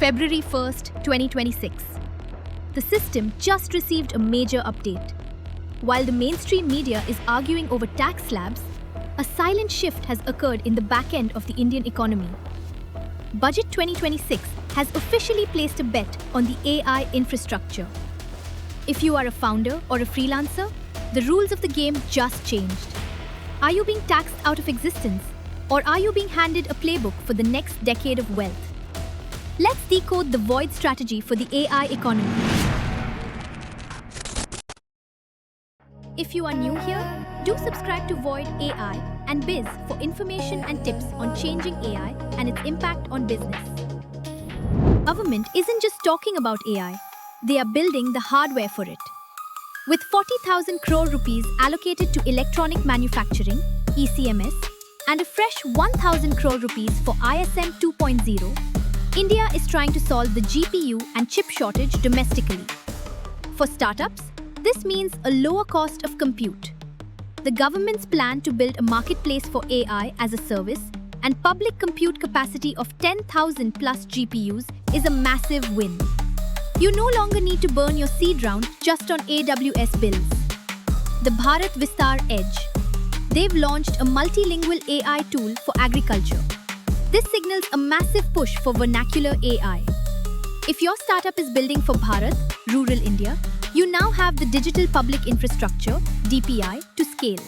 February 1st, 2026. The system just received a major update. While the mainstream media is arguing over tax slabs, a silent shift has occurred in the back end of the Indian economy. Budget 2026 has officially placed a bet on the AI infrastructure. If you are a founder or a freelancer, the rules of the game just changed. Are you being taxed out of existence, or are you being handed a playbook for the next decade of wealth? Let's decode the Void strategy for the AI economy. If you are new here, do subscribe to Void AI and Biz for information and tips on changing AI and its impact on business. Government isn't just talking about AI, they are building the hardware for it. With 40,000 crore rupees allocated to electronic manufacturing, ECMS, and a fresh 1,000 crore rupees for ISM 2.0, India is trying to solve the GPU and chip shortage domestically. For startups, this means a lower cost of compute. The government's plan to build a marketplace for AI as a service and public compute capacity of 10,000 plus GPUs is a massive win. You no longer need to burn your seed round just on AWS bills. The Bharat Vistar Edge. They've launched a multilingual AI tool for agriculture. This signals a massive push for vernacular AI. If your startup is building for Bharat, rural India, you now have the digital public infrastructure, DPI, to scale.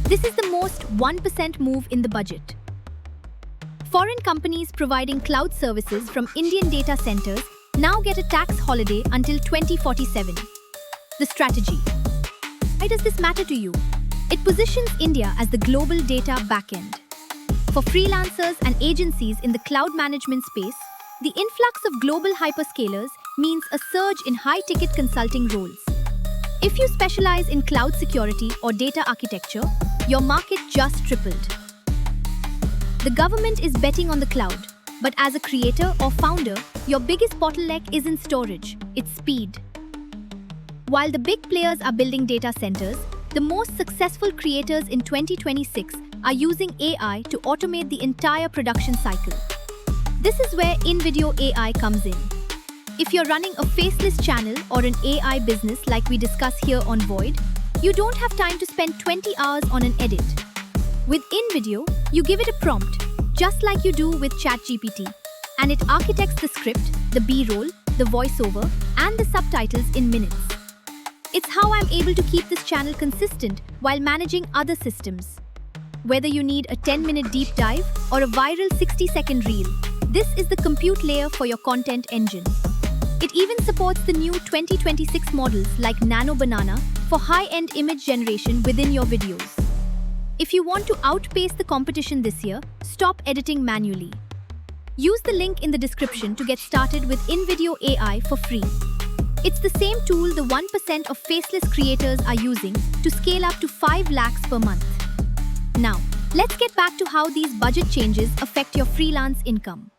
This is the most 1% move in the budget. Foreign companies providing cloud services from Indian data centers now get a tax holiday until 2047. The strategy. Why does this matter to you? It positions India as the global data backend. For freelancers and agencies in the cloud management space, the influx of global hyperscalers means a surge in high-ticket consulting roles. If you specialize in cloud security or data architecture, your market just tripled. The government is betting on the cloud, but as a creator or founder, your biggest bottleneck isn't storage, it's speed. While the big players are building data centers, the most successful creators in 2026 are using AI to automate the entire production cycle. This is where InVideo AI comes in. If you're running a faceless channel or an AI business like we discuss here on Void, you don't have time to spend 20 hours on an edit. With InVideo, you give it a prompt, just like you do with ChatGPT, and it architects the script, the B-roll, the voiceover, and the subtitles in minutes. It's how I'm able to keep this channel consistent while managing other systems. Whether you need a 10-minute deep dive or a viral 60-second reel, this is the compute layer for your content engine. It even supports the new 2026 models like Nano Banana for high-end image generation within your videos. If you want to outpace the competition this year, stop editing manually. Use the link in the description to get started with InVideo AI for free. It's the same tool the 1% of faceless creators are using to scale up to 5 lakhs per month. Now, let's get back to how these budget changes affect your freelance income.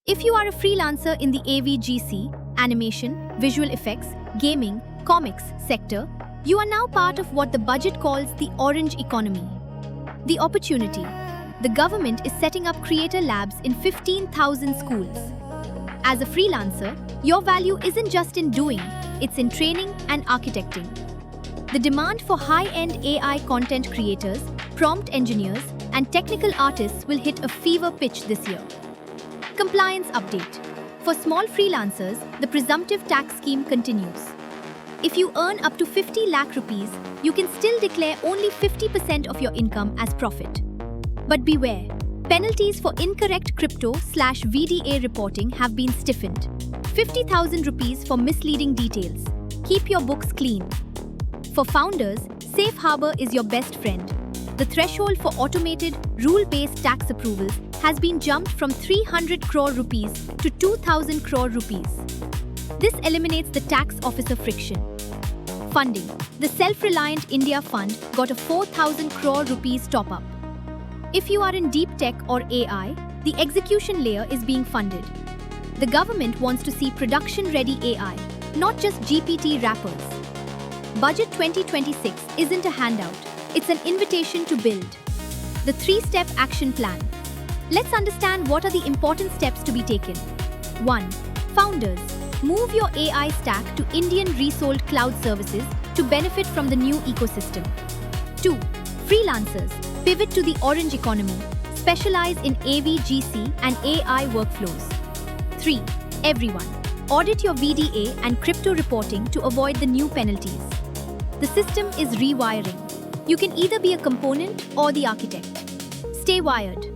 If you are a freelancer in the AVGC, animation, visual effects, gaming, comics sector, you are now part of what the budget calls the orange economy. The opportunity. The government is setting up creator labs in 15,000 schools. As a freelancer, your value isn't just in doing, it's in training and architecting. The demand for high-end AI content creators, prompt engineers, and technical artists will hit a fever pitch this year. Compliance update. For small freelancers, the presumptive tax scheme continues. If you earn up to 50 lakh rupees, you can still declare only 50% of your income as profit. But beware, penalties for incorrect crypto/VDA reporting have been stiffened. 50,000 rupees for misleading details. Keep your books clean. For founders, Safe Harbor is your best friend. The threshold for automated, rule-based tax approvals has been jumped from 300 crore rupees to 2,000 crore rupees. This eliminates the tax officer friction. Funding. The Self-Reliant India Fund got a 4,000 crore rupees top-up. If you are in deep tech or AI, the execution layer is being funded. The government wants to see production-ready AI, not just GPT wrappers. Budget 2026 isn't a handout, it's an invitation to build. The 3-step action plan. Let's understand what are the important steps to be taken. 1. Founders. Move your AI stack to Indian resold cloud services to benefit from the new ecosystem. 2. Freelancers. Pivot to the orange economy. Specialize in AVGC and AI workflows. 3. Everyone. Audit your VDA and crypto reporting to avoid the new penalties. The system is rewiring. You can either be a component or the architect. Stay wired.